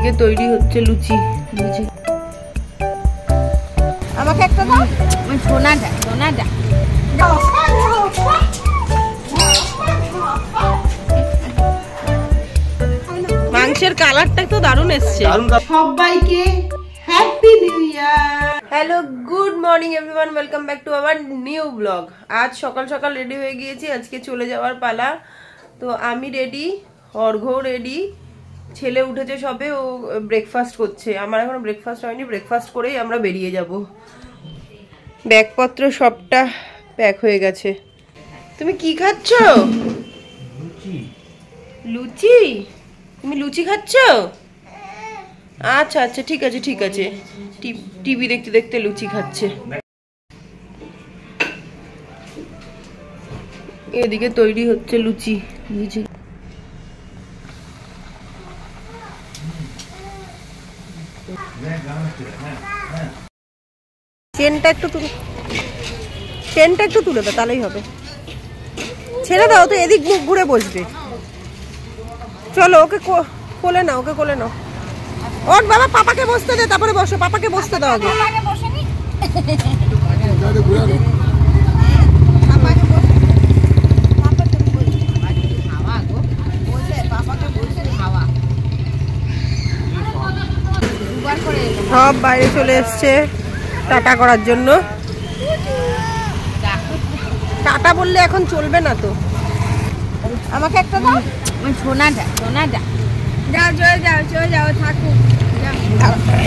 এদিকে তৈরি হচ্ছে লুচি। লুচি আমাকে একটা দাও। সোনাটা সোনাটা মাংসের কালারটা তো দারুণ এসছে। সবাইকে happy new year. Hello, good morning everyone, welcome back to our new blog. আজ সকাল সকাল রেডি হয়ে গিয়েছি, আজকে চলে যাওয়ার পালা। তো আমি রেডি, অর্ঘ্য রেডি, ছেলে উঠেছে সবে, ও ব্রেকফাস্ট করছে। আমার এখনো ব্রেকফাস্ট হয়নি, ব্রেকফাস্ট করেই আমরা বেরিয়ে যাব। ব্যাগপত্র সবটা প্যাক হয়ে গেছে। তুমি কি খাচ্ছ? লুচি। তুমি লুচি খাচ্ছ? আচ্ছা আচ্ছা, ঠিক আছে ঠিক আছে। টিভি দেখতে দেখতে লুচি খাচ্ছে। এদিকে তৈরি হচ্ছে লুচি। লুচি চেনটা একটু তুলে দাও, তাহলেই হবে। ছেড়ে দাও তো, এদিক মুখ ঘুরে বসবে। চলো, ওকে কোলে নাও, ওকে কোলে নাও। ওর বাবা, পাপাকে বসতে দে, তারপরে বসো। পাপাকে বসতে দাও আগে। সব বাইরে চলে এসছে টাটা করার জন্য। টাটা বললে এখন চলবে না তো। আমাকে একটা দাও। সোনাটা সোনাটা যাও, চলে যাও, চলে যাও, থাকুক।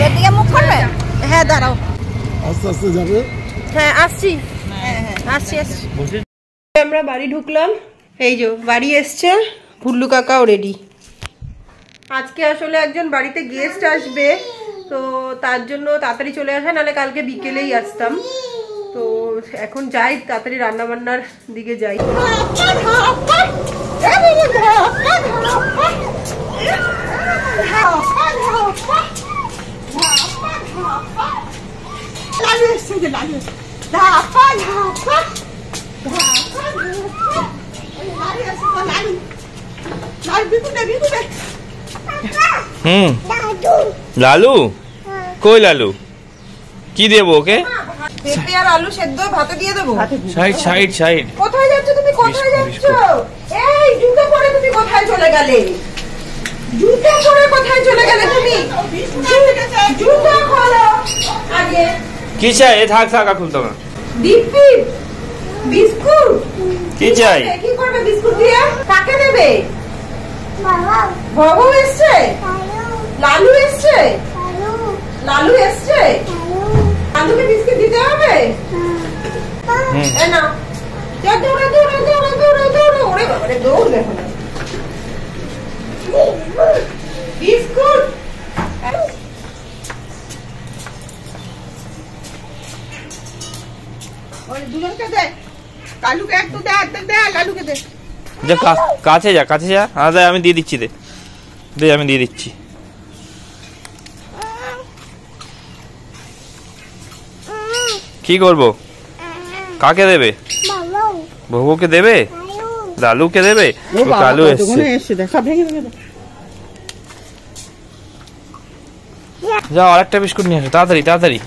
এদিকে মুখ করবে? হ্যাঁ, দাঁড়াও, আস্তে আস্তে যাবে। হ্যাঁ আসছি, আসছি আসছি। আমরা বাড়ি ঢুকলাম, এই যে বাড়ি এসছে। ভুল্লু কাকাও রেডি। আজকে আসলে একজন বাড়িতে গেস্ট আসবে, তো তার জন্য তাড়াতাড়ি চলে আসা, নাহলে কালকে বিকেলেই আসতাম। তো এখন যাই, তাড়াতাড়ি রান্না বান্নার দিকে যাই। লালু কই? লালু কি দেবো ওকে? পেঁপে আর আলু সেদ্ধ ভাতে দিয়ে দেবো। Side side side. কোথায় যাচ্ছ তুমি? কোথায় যাচ্ছ? এই জুতো পরে তুমি কোথায় চলে গেলে? জুতো পরে কোথায় চলে গেলে তুমি? জুতো খোলো আগে। কি চাই? থাক থাক, খুলতো না। দিপি বিস্কুট কি চাই? কি করবে বিস্কুট দিয়ে? কাকে দেবে? বাবু এসছে, লালু এসছে, লালু এসছে। লালুকে বিস্কুট দিতে হবে। না, দৌড়ে দৌড়ে দৌড়ে দৌড়ে দৌড়ে। ওরে বাবারে, দৌড় দেখো না। বিস্কুট দুজনকে দে। কালুকে একটু দে, দে লালুকে দে। যা কাছে যা, কাছে যা। দে, আমি দিয়ে দিচ্ছি। দে দে, আমি দিয়ে দিচ্ছি। কি করবো? কাকে দেবে? বাবুকে দেবে? লালুকে দেবে? কালু এসছে। যাও, আরেকটা বিস্কুট নিয়ে আসো, তাড়াতাড়ি তাড়াতাড়ি।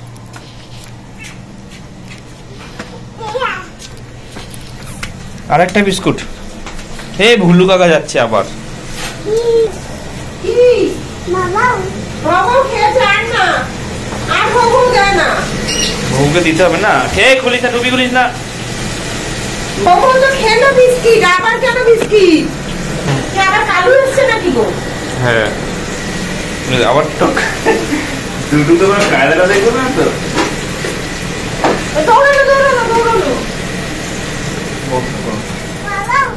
আরেকটা বিস্কুট। হে, ভুল্লু কাকা যাচ্ছে আবার। বউকে দিতে হবে না। খেয়ে খুলিস না, টুপি খুলিস না। হ্যাঁ, আবার টক দুটো তো কায়দাটা দেখবো না তো।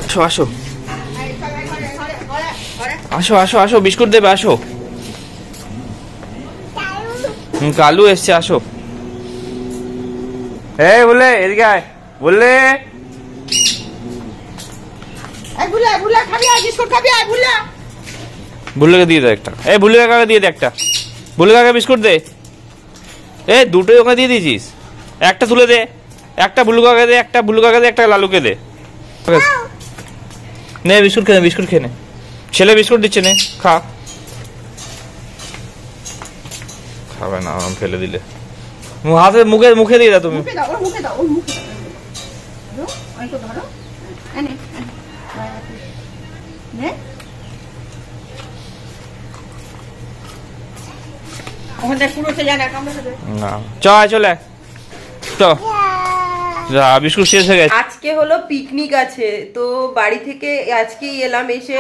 আসো আসো আসো আসো, বিস্কুট দেবে, আসো। কালু এসছে, আসো। এই বলে এদিকে আয়, বললে ভুল্লুকে দিয়ে দে একটা। এই ভুল্লু কাকাকে দিয়ে দে একটা। ভুল্লু কাকা বিস্কুট দে। এ দুটোই ওকে দিয়ে দিয়েছিস। একটা তুলে দে, একটা ভুল্লু কাকাকে দে, একটা ভুল্লু কাকাকে দে, একটা লালুকে দে। নে বিস্কুট খেয়ে নে, বিস্কুট খেয়ে নে। ছেলে বিস্কুট দিচ্ছে, নে খা। খাবে না, ফেলে দিলে। হাতে মুখে দিয়ে দাও তুমি। চলে বিস্কুট শেষ হয়ে গেছে। আজকে হলো পিকনিক আছে, তো বাড়ি থেকে আজকেই এলাম, এসে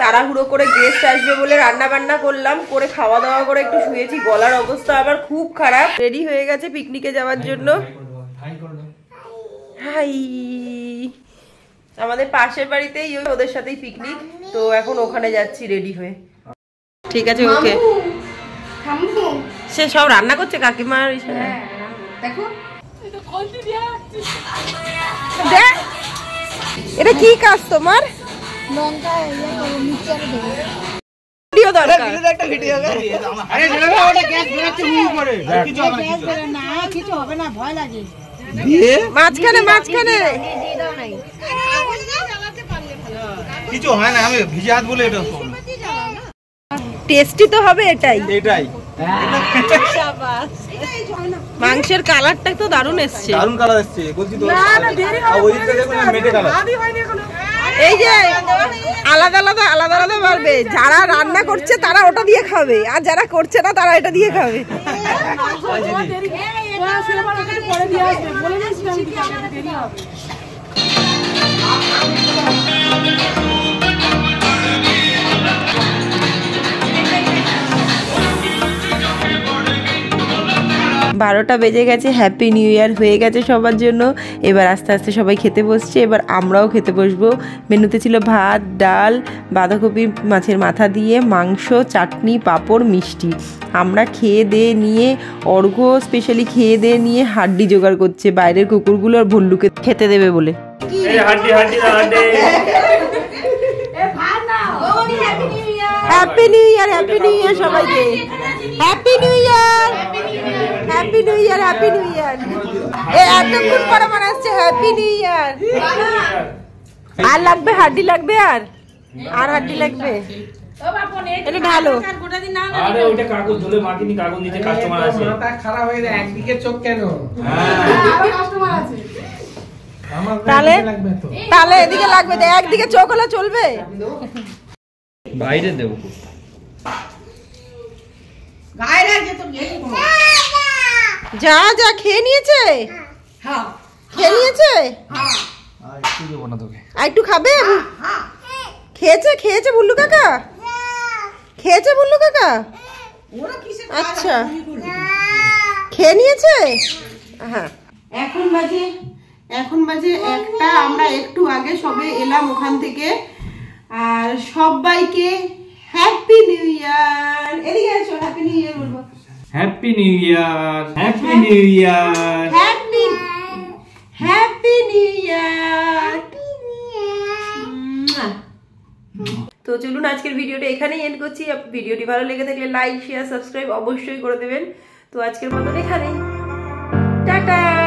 তাড়াহুড়ো করে গেস্ট আসবে বলে রান্না বান্না করলাম, করে খাওয়া দাওয়া করে একটু শুয়েছি। গলার অবস্থা আবার খুব খারাপ। রেডি হয়ে গেছে পিকনিকে যাওয়ার জন্য। হাই, আমাদের পাশের বাড়িতেই ওদের সাথেই পিকনিক, তো এখন ওখানে যাচ্ছি রেডি হয়ে। ঠিক আছে, ওকে। সে সব রান্না করছে কাকিমার। দেখো এটা কি কাজ তোমার? মাঝখানে কিছু হয় না, আমি ভিজে হাত বলে এটা টেস্টি তো হবে এটাই। মাংসের কালারটা তো দারুণ এসছে। দারুণ কালার এসছে বলছি তো। ওইদিকটা দেখুন মেটে কালার। এই যে আলাদা আলাদা পারবে, যারা রান্না করছে তারা ওটা দিয়ে খাবে, আর যারা করছে না তারা এটা দিয়ে খাবে। বারোটা বেজে গেছে, হ্যাপি নিউ ইয়ার হয়ে গেছে সবার জন্য। এবার আস্তে আস্তে সবাই খেতে বসছে, এবার আমরাও খেতে বসবো। মেনুতে ছিল ভাত, ডাল, বাঁধাকপি মাছের মাথা দিয়ে, মাংস, চাটনি, পাঁপড়, মিষ্টি। আমরা খেয়ে দিয়ে নিয়ে, অর্ঘ্য স্পেশালি খেয়ে দিয়ে নিয়ে হাড্ডি জোগাড় করছে বাইরের কুকুরগুলো আর ভল্লুকে খেতে দেবে বলে। Happy new year, happy new year সবাইকে। Happy new year, happy new year, happy new year. এতক্ষণ পরে মনে আসছে হ্যাপি নিউ ইয়ার। আর লাগবে হাড্ডি, লাগবে আর হাড্ডি লাগবে। এটা ঢালো। আরে ওটা কাগজ ধুলে মাখিনি, কাগজ নিচে কাস্টমার আছে। মাথা খারাপ হয়ে যায়, একদিকে চোখ কেন? আবার কাস্টমার আছে। তাহলে এদিকে লাগবে, একদিকে চোখ হলে চলবে? বাইরে দেবো। যা যা খেয়ে নিয়েছে, খেয়ে নিয়েছে। আর একটু খাবে? খেয়েছে বুল্লু কাকা, খেয়েছে বুল্লু কাকা। আচ্ছা, খেয়ে নিয়েছে। হ্যাঁ, এখন বাজে 1টা। আমরা একটু আগে সবে এলাম ওখান থেকে। আর সবাইকে হ্যাপি নিউ ইয়ার। এদিকে এসো, হ্যাপি নিউ ইয়ার বলবো। Happy new year, happy new year, happy new ইয়ার। তো চলুন আজকের ভিডিওটা এখানেই এন্ড করছি। ভিডিওটি ভালো লেগে থাকলে লাইক, শেয়ার, সাবস্ক্রাইব অবশ্যই করে দেবেন। তো আজকের মতন এখানেই, টাটা।